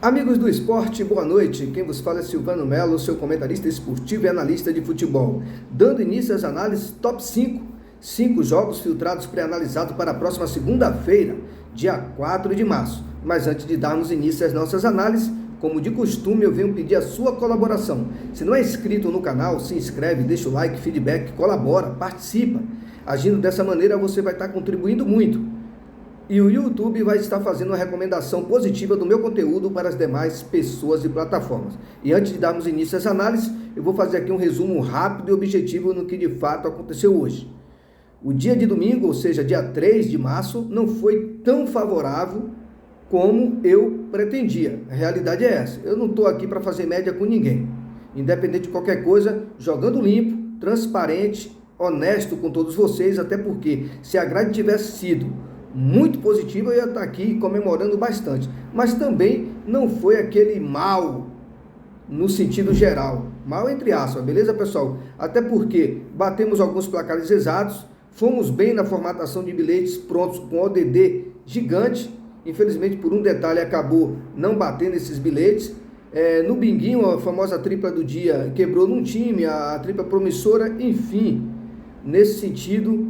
Amigos do esporte, boa noite. Quem vos fala é Silvano Melo, seu comentarista esportivo e analista de futebol. Dando início às análises top 5. 5 jogos filtrados pré-analisados para a próxima segunda-feira, dia 4 de março. Mas antes de darmos início às nossas análises, como de costume, eu venho pedir a sua colaboração. Se não é inscrito no canal, se inscreve, deixa o like, feedback, colabora, participa. Agindo dessa maneira, você vai estar contribuindo muito. E o YouTube vai estar fazendo uma recomendação positiva do meu conteúdo para as demais pessoas e plataformas. E antes de darmos início às análises, eu vou fazer aqui um resumo rápido e objetivo no que de fato aconteceu hoje. O dia de domingo, ou seja, dia 3 de março, não foi tão favorável como eu pretendia. A realidade é essa. Eu não estou aqui para fazer média com ninguém. Independente de qualquer coisa, jogando limpo, transparente, honesto com todos vocês, até porque se a grade tivesse sido muito positiva, eu ia estar aqui comemorando bastante. Mas também não foi aquele mal no sentido geral. Mal entre aspas, beleza, pessoal? Até porque batemos alguns placares exatos, fomos bem na formatação de bilhetes prontos com ODD gigante. Infelizmente, por um detalhe, acabou não batendo esses bilhetes. No binguinho, a famosa tripla do dia quebrou num time, a tripla promissora, enfim. Nesse sentido,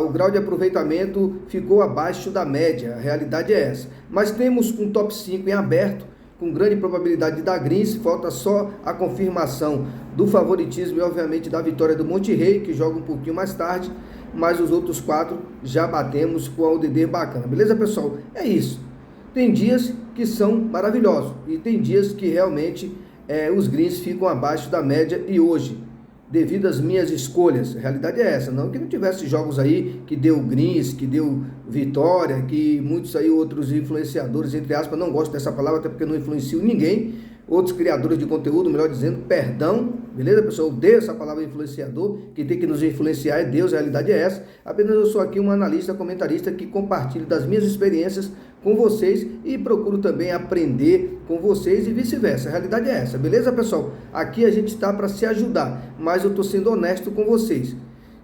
o grau de aproveitamento ficou abaixo da média, a realidade é essa. Mas temos um top 5 em aberto, com grande probabilidade de dar greens, falta só a confirmação do favoritismo e obviamente da vitória do Monte Rei, que joga um pouquinho mais tarde, mas os outros 4 já batemos com a ODD bacana, beleza, pessoal? É isso. Tem dias que são maravilhosos e tem dias que realmente os greens ficam abaixo da média, e hoje, devido às minhas escolhas, a realidade é essa, não que não tivesse jogos aí que deu greens, que deu vitória, que muitos aí, outros influenciadores, entre aspas, não gosto dessa palavra, até porque não influencio ninguém, outros criadores de conteúdo, melhor dizendo, perdão, beleza, pessoal? Eu odeio essa palavra influenciador, quem tem que nos influenciar é Deus, a realidade é essa. Apenas eu sou aqui um analista, comentarista que compartilho das minhas experiências com vocês e procuro também aprender com vocês e vice-versa. A realidade é essa, beleza, pessoal? Aqui a gente está para se ajudar, mas eu estou sendo honesto com vocês.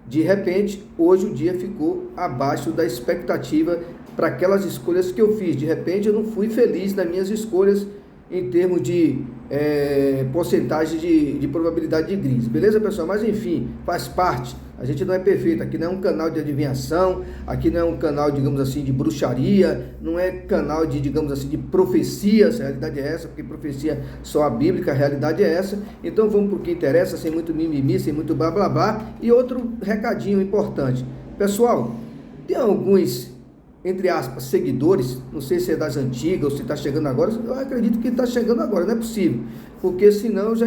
De repente, hoje o dia ficou abaixo da expectativa para aquelas escolhas que eu fiz. De repente, eu não fui feliz nas minhas escolhas em termos de porcentagem de probabilidade de greens, beleza, pessoal? Mas enfim, faz parte, a gente não é perfeito, aqui não é um canal de adivinhação, aqui não é um canal, digamos assim, de bruxaria, não é canal de, digamos assim, de profecias, a realidade é essa, porque profecia só a bíblica, a realidade é essa. Então vamos para o que interessa, sem muito mimimi, sem muito blá blá blá. E outro recadinho importante, pessoal, tem alguns, entre aspas, seguidores, não sei se é das antigas ou se está chegando agora, eu acredito que está chegando agora, não é possível, porque senão eu já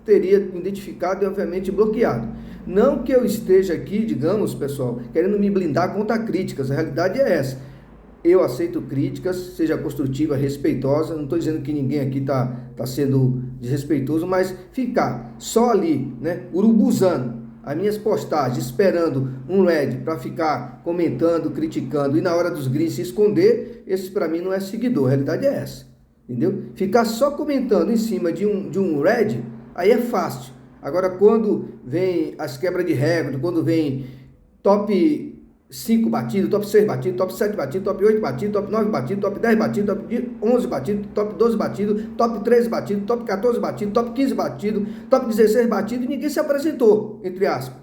teria identificado e obviamente bloqueado. Não que eu esteja aqui, digamos, pessoal, querendo me blindar contra críticas, a realidade é essa. Eu aceito críticas, seja construtiva, respeitosa, não estou dizendo que ninguém aqui está sendo desrespeitoso, mas ficar só ali, né, urubuzando as minhas postagens, esperando um red para ficar comentando, criticando e na hora dos greens se esconder, esse para mim não é seguidor, a realidade é essa, entendeu? Ficar só comentando em cima de um red, aí é fácil. Agora quando vem as quebras de recorde, quando vem top 5 batido, top 6 batido, top 7 batido, top 8 batido, top 9 batido, top 10 batido, top 11 batido, top 12 batido, top 13 batido, top 14 batido, top 15 batido, top 16 batido, e ninguém se apresentou, entre aspas.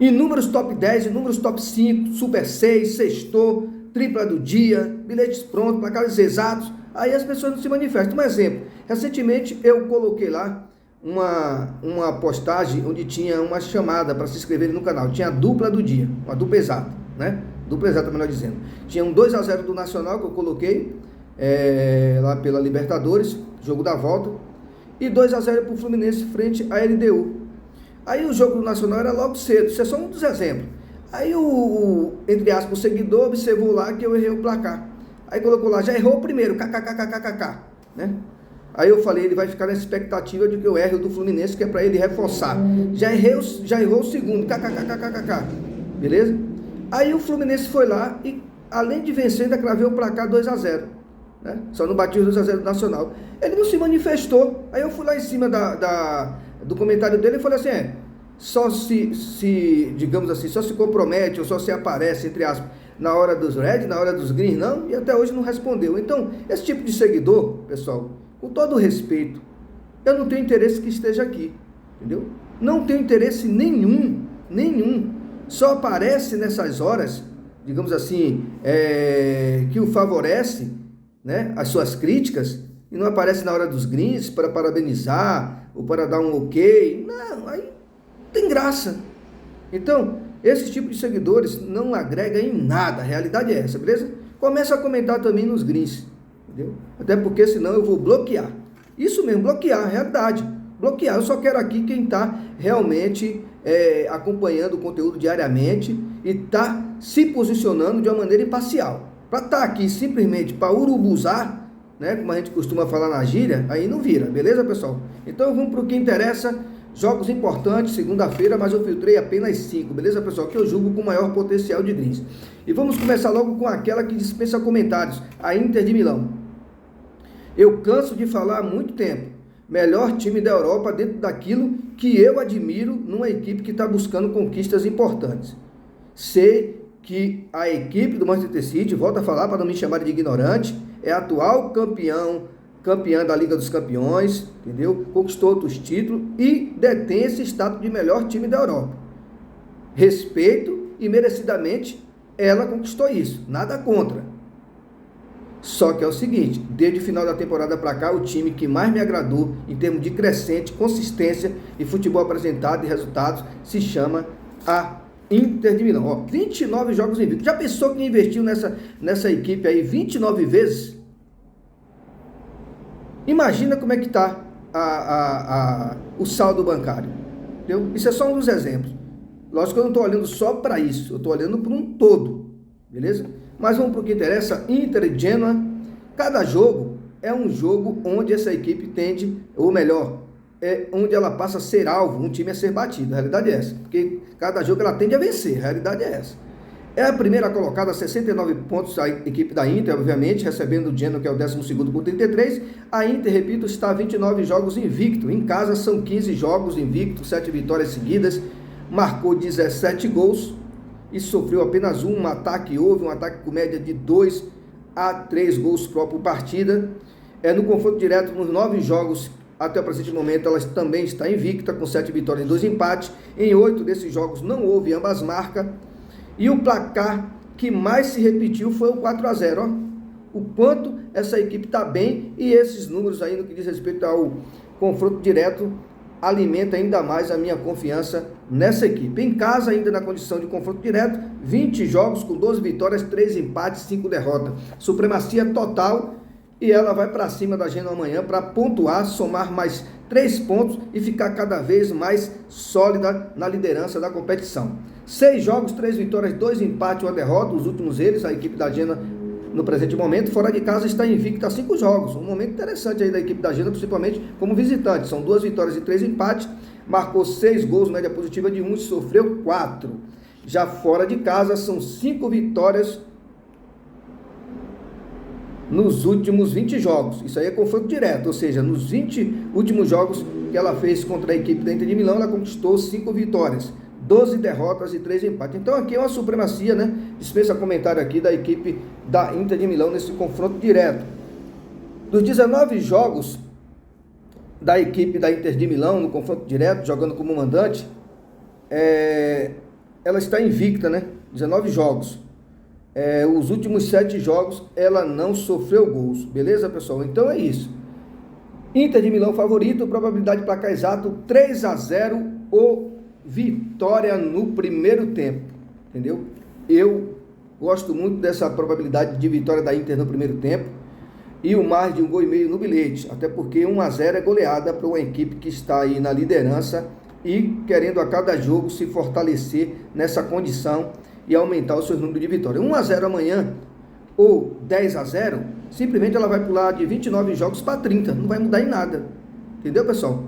Inúmeros top 10, inúmeros top 5, super 6, sextou, tripla do dia, bilhetes prontos, placares exatos, aí as pessoas não se manifestam. Um exemplo, recentemente eu coloquei lá uma postagem onde tinha uma chamada para se inscreverem no canal, tinha a dupla do dia, uma dupla exata, né? Dupla exata, melhor dizendo. Tinha um 2-0 do Nacional que eu coloquei lá pela Libertadores, jogo da volta, e 2-0 para o Fluminense frente à LDU. Aí o jogo do Nacional era logo cedo, isso é só um dos exemplos. Aí entre aspas, o seguidor observou lá que eu errei o placar. Aí colocou lá, já errou o primeiro, kkkkkk, né? Aí eu falei, ele vai ficar na expectativa de que eu erre o do Fluminense, que é para ele reforçar. Já errou o segundo, kkkkkk, beleza? Aí o Fluminense foi lá e, além de vencer, ainda craveu o placar 2-0, né? Só não bati os 2-0 do Nacional. Ele não se manifestou. Aí eu fui lá em cima do comentário dele e falei assim, só se, digamos assim, só se compromete ou só se aparece, entre aspas, na hora dos Red, na hora dos Green não, e até hoje não respondeu. Então, esse tipo de seguidor, pessoal, com todo o respeito, eu não tenho interesse que esteja aqui, entendeu? Não tenho interesse nenhum, só aparece nessas horas, digamos assim, que o favorece, né, as suas críticas, e não aparece na hora dos Greens para parabenizar, ou para dar um ok, não, aí tem graça. Então, esse tipo de seguidores não agrega em nada, a realidade é essa, beleza? Começa a comentar também nos Greens, entendeu? Até porque senão eu vou bloquear. Isso mesmo, bloquear, realidade. Bloquear, eu só quero aqui quem está realmente acompanhando o conteúdo diariamente e está se posicionando de uma maneira imparcial. Para estar aqui simplesmente para urubuzar, né, como a gente costuma falar na gíria, aí não vira, beleza, pessoal? Então vamos para o que interessa. Jogos importantes, segunda-feira, mas eu filtrei apenas 5, beleza, pessoal? Que eu julgo com maior potencial de greens. E vamos começar logo com aquela que dispensa comentários, a Inter de Milão. Eu canso de falar há muito tempo. Melhor time da Europa dentro daquilo que eu admiro numa equipe que está buscando conquistas importantes. Sei que a equipe do Manchester City, volto a falar para não me chamarem de ignorante, é atual campeã da Liga dos Campeões, entendeu? Conquistou outros títulos e detém esse status de melhor time da Europa. Respeito e merecidamente ela conquistou isso, nada contra. Só que é o seguinte, desde o final da temporada para cá, o time que mais me agradou em termos de crescente, consistência e futebol apresentado e resultados se chama a Inter de Milão. Ó, 29 jogos invictos. Já pensou que investiu nessa equipe aí 29 vezes? Imagina como é que está o saldo bancário. Entendeu? Isso é só um dos exemplos. Lógico que eu não estou olhando só para isso, eu estou olhando para um todo. Beleza? Mas vamos para o que interessa. Inter e Genoa. Cada jogo é um jogo onde essa equipe tende, ou melhor, onde ela passa a ser alvo, um time a ser batido. A realidade é essa. Porque cada jogo ela tende a vencer. A realidade é essa. É a primeira colocada, 69 pontos, a equipe da Inter, obviamente, recebendo o Genoa, que é o 12º com 33. A Inter, repito, está a 29 jogos invicto. Em casa são 15 jogos invicto, 7 vitórias seguidas. Marcou 17 gols e sofreu apenas um ataque. Houve um ataque com média de 2 a 3 gols por partida. No confronto direto, nos 9 jogos, até o presente momento, ela também está invicta, com 7 vitórias e 2 empates. Em 8 desses jogos não houve ambas marcas. E o placar que mais se repetiu foi o 4-0, ó. O quanto essa equipe está bem, e esses números aí no que diz respeito ao confronto direto alimenta ainda mais a minha confiança nessa equipe. Em casa, ainda na condição de confronto direto, 20 jogos com 12 vitórias, 3 empates, 5 derrotas. Supremacia total, e ela vai para cima da Genoa amanhã para pontuar, somar mais 3 pontos e ficar cada vez mais sólida na liderança da competição. 6 jogos, 3 vitórias, 2 empates, 1 derrota, os últimos eles, a equipe da Genoa no presente momento, fora de casa está invicta a 5 jogos, um momento interessante aí da equipe da Genoa, principalmente como visitante, são 2 vitórias e 3 empates, marcou 6 gols, média positiva de 1 e sofreu 4. Já fora de casa são 5 vitórias nos últimos 20 jogos, isso aí é confronto direto, ou seja, nos 20 últimos jogos que ela fez contra a equipe da Inter de Milão, ela conquistou 5 vitórias. 12 derrotas e 3 empates. Então aqui é uma supremacia, né? Dispensa comentário aqui da equipe da Inter de Milão nesse confronto direto. Dos 19 jogos da equipe da Inter de Milão no confronto direto, jogando como mandante, ela está invicta, né? 19 jogos. Os últimos 7 jogos ela não sofreu gols. Beleza, pessoal? Então é isso. Inter de Milão favorito, probabilidade de placar exato 3-0 ou vitória no primeiro tempo, entendeu? Eu gosto muito dessa probabilidade de vitória da Inter no primeiro tempo e o mais de 1,5 gols no bilhete, até porque 1-0 é goleada para uma equipe que está aí na liderança e querendo a cada jogo se fortalecer nessa condição e aumentar o seu número de vitórias. 1-0 amanhã ou 10-0, simplesmente ela vai pular de 29 jogos para 30, não vai mudar em nada, entendeu, pessoal?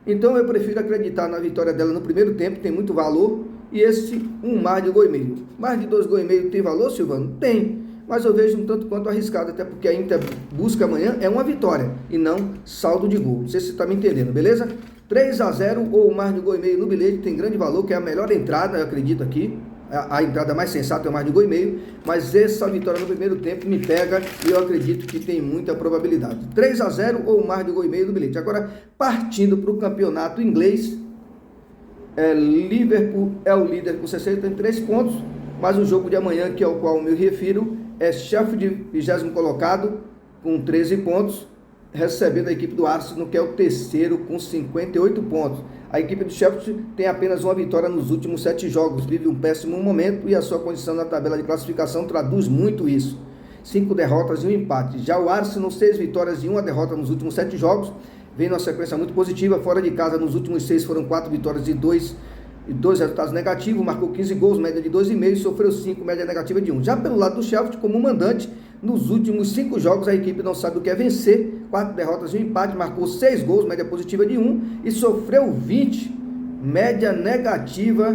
Então eu prefiro acreditar na vitória dela no primeiro tempo, tem muito valor, e esse mais de 1,5 gols. Mais de 2,5 gols tem valor, Silvano? Tem, mas eu vejo um tanto quanto arriscado, até porque a Inter busca amanhã uma vitória, e não saldo de gol. Não sei se você está me entendendo, beleza? 3-0 ou mais de 1,5 gols no bilhete tem grande valor, que é a melhor entrada, eu acredito aqui. a entrada mais sensata é mais de 1,5 gol, mas essa vitória no primeiro tempo me pega e eu acredito que tem muita probabilidade. 3-0 ou mais de 1,5 gol no bilhete. Agora, partindo para o campeonato inglês, Liverpool é o líder com 63 pontos, mas o jogo de amanhã, que é o qual me refiro, é Sheffield, 20º colocado, com 13 pontos, recebendo a equipe do Arsenal, que é o terceiro, com 58 pontos. A equipe do Sheffield tem apenas uma vitória nos últimos 7 jogos, vive um péssimo momento e a sua condição na tabela de classificação traduz muito isso. 5 derrotas e 1 empate. Já o Arsenal, 6 vitórias e 1 derrota nos últimos 7 jogos, vem numa sequência muito positiva. Fora de casa, nos últimos 6 foram 4 vitórias e 2 resultados negativos, marcou 15 gols, média de 2,5, sofreu 5, média negativa de 1. Já pelo lado do Sheffield, como mandante, nos últimos 5 jogos a equipe não sabe o que é vencer, 4 derrotas e 1 empate, marcou 6 gols, média positiva de 1 e sofreu 20, média negativa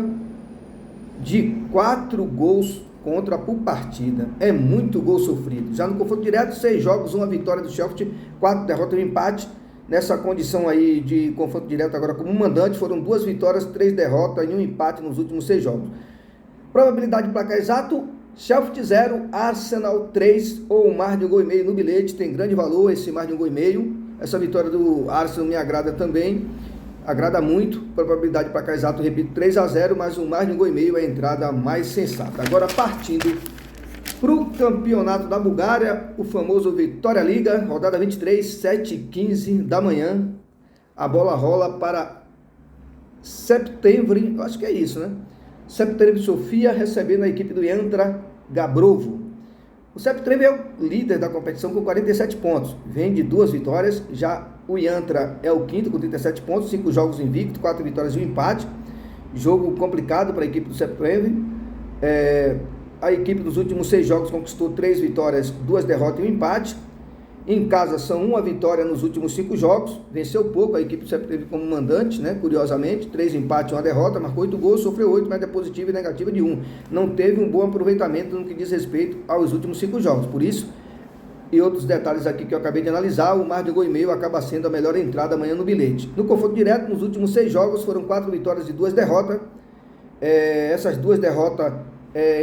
de 4 gols contra por partida. É muito gol sofrido. Já no confronto direto, 6 jogos, 1 vitória do Sheffield, 4 derrotas e 1 empate. Nessa condição aí de confronto direto agora como mandante, foram 2 vitórias, 3 derrotas e 1 empate nos últimos 6 jogos. Probabilidade de placar exato, Sheffield 0, Arsenal 3 ou mais de 1,5 gol no bilhete, tem grande valor esse mais de 1,5 gol. Essa vitória do Arsenal me agrada também, agrada muito. Probabilidade de placar exato, repito, 3-0, mas mais de 1,5 gol é a entrada mais sensata. Agora partindo para o campeonato da Bulgária, o famoso Vitória Liga, rodada 23, 7h15 da manhã. A bola rola para Septemvri, acho que é isso, né? Septemvri Sofia recebendo a equipe do Yantra Gabrovo. O Septemvri é o líder da competição com 47 pontos, vem de 2 vitórias. Já o Yantra é o quinto com 37 pontos, 5 jogos invicto, 4 vitórias e 1 empate. Jogo complicado para a equipe do Septemvri. A equipe dos últimos 6 jogos conquistou 3 vitórias, 2 derrotas e 1 empate. Em casa são 1 vitória nos últimos 5 jogos. Venceu pouco, a equipe sempre teve como mandante, né? Curiosamente, 3 empates e 1 derrota, marcou 8 gols, sofreu 8, média positiva e negativa de 1. Não teve um bom aproveitamento no que diz respeito aos últimos 5 jogos. Por isso, e outros detalhes aqui que eu acabei de analisar, o mais de 1,5 gol acaba sendo a melhor entrada amanhã no bilhete. No confronto direto, nos últimos 6 jogos, foram 4 vitórias e 2 derrotas. Essas 2 derrotas,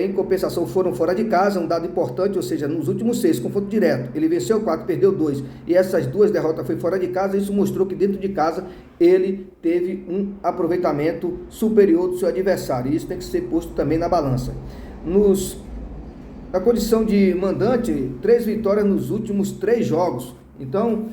em compensação, foram fora de casa, um dado importante, ou seja, nos últimos 6, confronto direto, ele venceu 4, perdeu 2, e essas 2 derrotas foi fora de casa. Isso mostrou que dentro de casa ele teve um aproveitamento superior do seu adversário, e isso tem que ser posto também na balança. Na condição de mandante, 3 vitórias nos últimos 3 jogos. Então,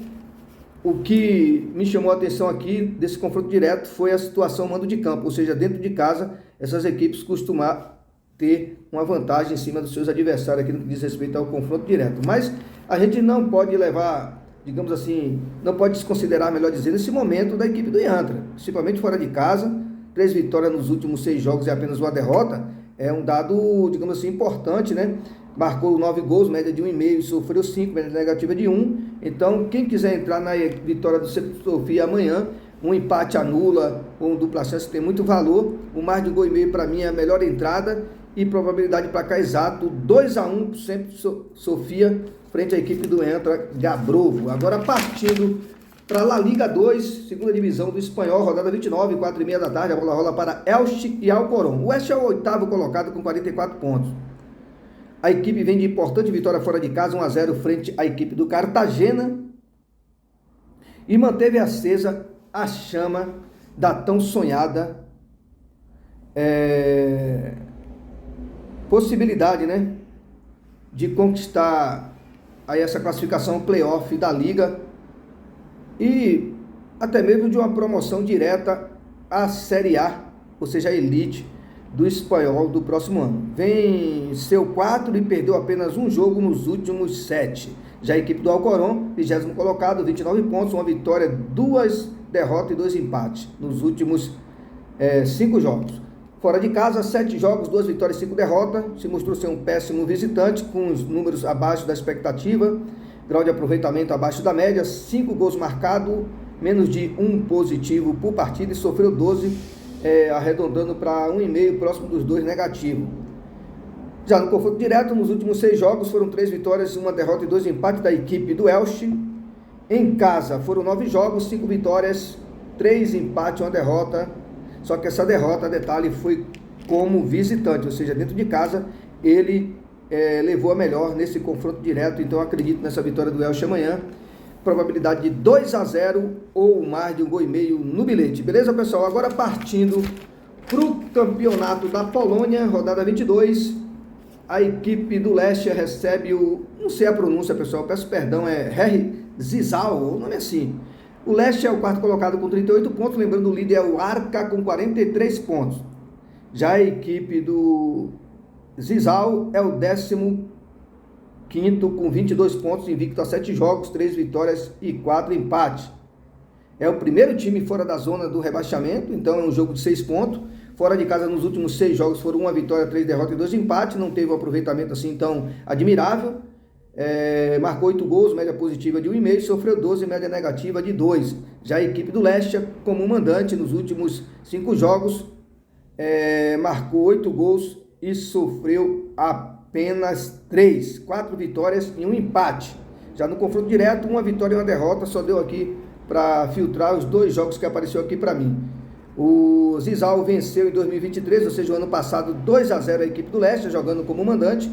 o que me chamou a atenção aqui desse confronto direto foi a situação mando de campo, ou seja, dentro de casa, essas equipes costumam ter uma vantagem em cima dos seus adversários aqui no que diz respeito ao confronto direto. Mas a gente não pode levar, digamos assim, não pode desconsiderar, melhor dizendo, esse momento da equipe do Yantra, principalmente fora de casa. 3 vitórias nos últimos 6 jogos e apenas 1 derrota, é um dado, digamos assim, importante, né? Marcou 9 gols, média de 1,5 e sofreu 5, média negativa de 1. Então, quem quiser entrar na vitória do Septemvri Sofia amanhã, um empate anula ou um dupla chance tem muito valor. O mais de 1,5 gol para mim é a melhor entrada e probabilidade de placar exato 2-1 para Septemvri Sofia frente à equipe do Yantra Gabrovo. Agora partindo para La Liga 2, segunda divisão do Espanhol, rodada 29, 4h30 da tarde, a bola rola para Elche e Alcorcón. O Elche é o 8º colocado com 44 pontos. A equipe vem de importante vitória fora de casa, 1-0 frente à equipe do Cartagena, e manteve acesa a chama da tão sonhada possibilidade, né, de conquistar aí essa classificação playoff da Liga e até mesmo de uma promoção direta à Série A, ou seja, a elite do Espanhol do próximo ano. Venceu 4 e perdeu apenas um jogo nos últimos 7. Já a equipe do Alcorcón, 20º colocado, 29 pontos, uma vitória, 2 derrotas e 2 empates nos últimos 5 jogos. Fora de casa, 7 jogos, 2 vitórias e 5 derrotas. Se mostrou ser um péssimo visitante, com os números abaixo da expectativa, grau de aproveitamento abaixo da média, 5 gols marcados, menos de 1 positivo por partida e sofreu 12, arredondando para 1,5, próximo dos 2 negativo. Já no confronto direto, nos últimos 6 jogos, foram 3 vitórias, 1 derrota e 2 empates da equipe do Elche. Em casa, foram 9 jogos, 5 vitórias, 3 empates e 1 derrota. Só que essa derrota, detalhe, foi como visitante, ou seja, dentro de casa, ele levou a melhor nesse confronto direto. Então eu acredito nessa vitória do Elche amanhã. Probabilidade de 2-0 ou mais de 1,5 gol no bilhete. Beleza, pessoal? Agora partindo para o campeonato da Polônia, rodada 22, a equipe do Lechia recebe o... não sei a pronúncia, pessoal, peço perdão, é Zizal, o nome é assim. O Lechia é o quarto colocado com 38 pontos, lembrando o líder é o Arca com 43 pontos. Já a equipe do Zizal é o 15º com 22 pontos, invicto a 7 jogos, 3 vitórias e 4 empates. É o primeiro time fora da zona do rebaixamento, então é um jogo de 6 pontos. Fora de casa, nos últimos 6 jogos, foram 1 vitória, 3 derrotas e 2 empates. Não teve um aproveitamento assim tão admirável. Marcou 8 gols, média positiva de 1,5, sofreu 12, média negativa de 2. Já a equipe do Lechia, como mandante, nos últimos 5 jogos, marcou 8 gols e sofreu apenas 3. 4 vitórias e 1 empate. Já no confronto direto, 1 vitória e 1 derrota, só deu aqui para filtrar os 2 jogos que apareceu aqui para mim. O Zizal venceu em 2023, ou seja, o ano passado, 2-0 a equipe do Lechia, jogando como mandante.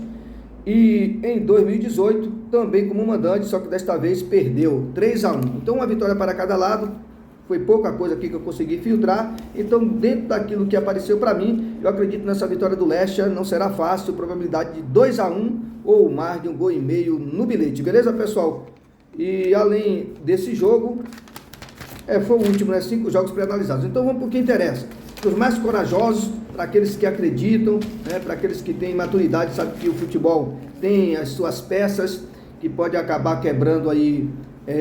E em 2018, também como mandante, só que desta vez perdeu 3-1. Então, uma vitória para cada lado. Foi pouca coisa aqui que eu consegui filtrar. Então, dentro daquilo que apareceu para mim, eu acredito nessa vitória do Lechia. Não será fácil, probabilidade de 2-1 ou mais de 1,5 gol no bilhete. Beleza, pessoal? E além desse jogo, foi o último, né? 5 jogos pré-analisados. Então vamos para o que interessa. Para os mais corajosos, para aqueles que acreditam, né? Para aqueles que têm maturidade, sabe que o futebol tem as suas peças, que pode acabar quebrando aí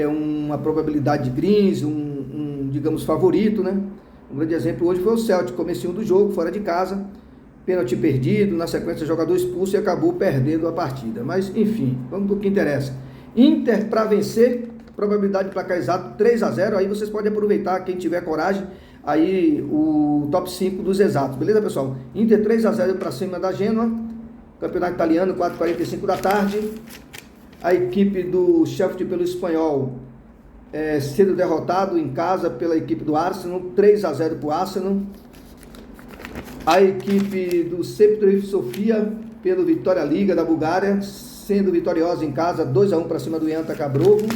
uma probabilidade de greens, digamos, favorito, né? Um grande exemplo hoje foi o Celtic, comecinho do jogo, fora de casa, pênalti perdido, na sequência jogador expulso e acabou perdendo a partida. Mas enfim, vamos para o que interessa. Inter para vencer, probabilidade de placar exato 3-0, aí vocês podem aproveitar, quem tiver coragem, aí o top 5 dos exatos, beleza, pessoal? Inter 3-0 para cima da Genoa, campeonato italiano, 4h45 da tarde. A equipe do Sheffield pelo Espanhol sendo derrotado em casa pela equipe do Arsenal, 3-0 para o Arsenal. A equipe do Septri Sofia pelo Vitória Liga da Bulgária, sendo vitoriosa em casa, 2-1 para cima do Yanta Cabrovo.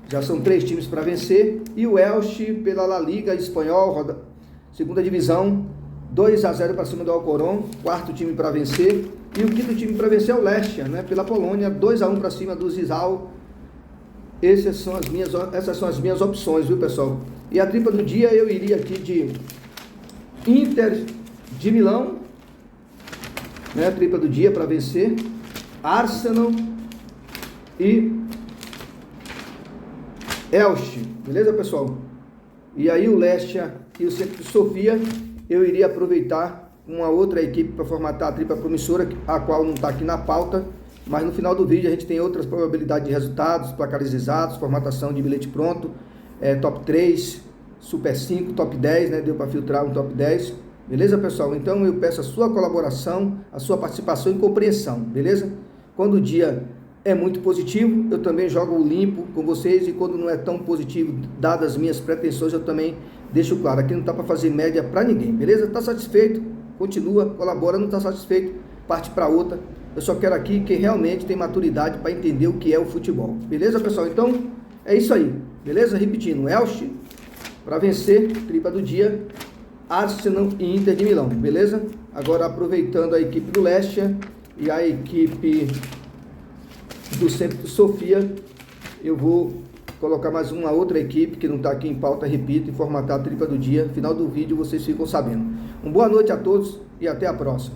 Já são 3 times para vencer. E o Elche pela La Liga Espanhol, segunda divisão, 2-0 para cima do Alcorcón, 4º time para vencer. E o 5º time para vencer é o Lechia, né, pela Polônia, 2-1 para cima do Zizal. Essas são as minhas opções, viu, pessoal? E a tripla do dia eu iria aqui de Inter de Milão, né, a tripla do dia para vencer, Arsenal e Elche, beleza, pessoal? E aí o Lechia e o Septri Sofia, eu iria aproveitar uma outra equipe para formatar a tripla promissora, a qual não está aqui na pauta, mas no final do vídeo a gente tem outras probabilidades de resultados, placares exatos, formatação de bilhete pronto, top 3, super 5, top 10, né? Deu para filtrar um top 10, beleza, pessoal? Então eu peço a sua colaboração, a sua participação e compreensão, beleza? Quando o dia é muito positivo, eu também jogo limpo com vocês, e quando não é tão positivo, dadas as minhas pretensões, eu também deixo claro, aqui não está para fazer média para ninguém, beleza? Está satisfeito? Continua, colabora, não está satisfeito, parte para outra. Eu só quero aqui quem realmente tem maturidade para entender o que é o futebol, beleza, pessoal? Então, é isso aí, beleza? Repetindo, Elche para vencer, tripla do dia, Arsenal e Inter de Milão, beleza? Agora aproveitando a equipe do Lechia e a equipe do Septri Sofia, eu vou colocar mais uma outra equipe que não está aqui em pauta, repito, e formatar a tripla do dia. Final do vídeo vocês ficam sabendo. Uma boa noite a todos e até a próxima.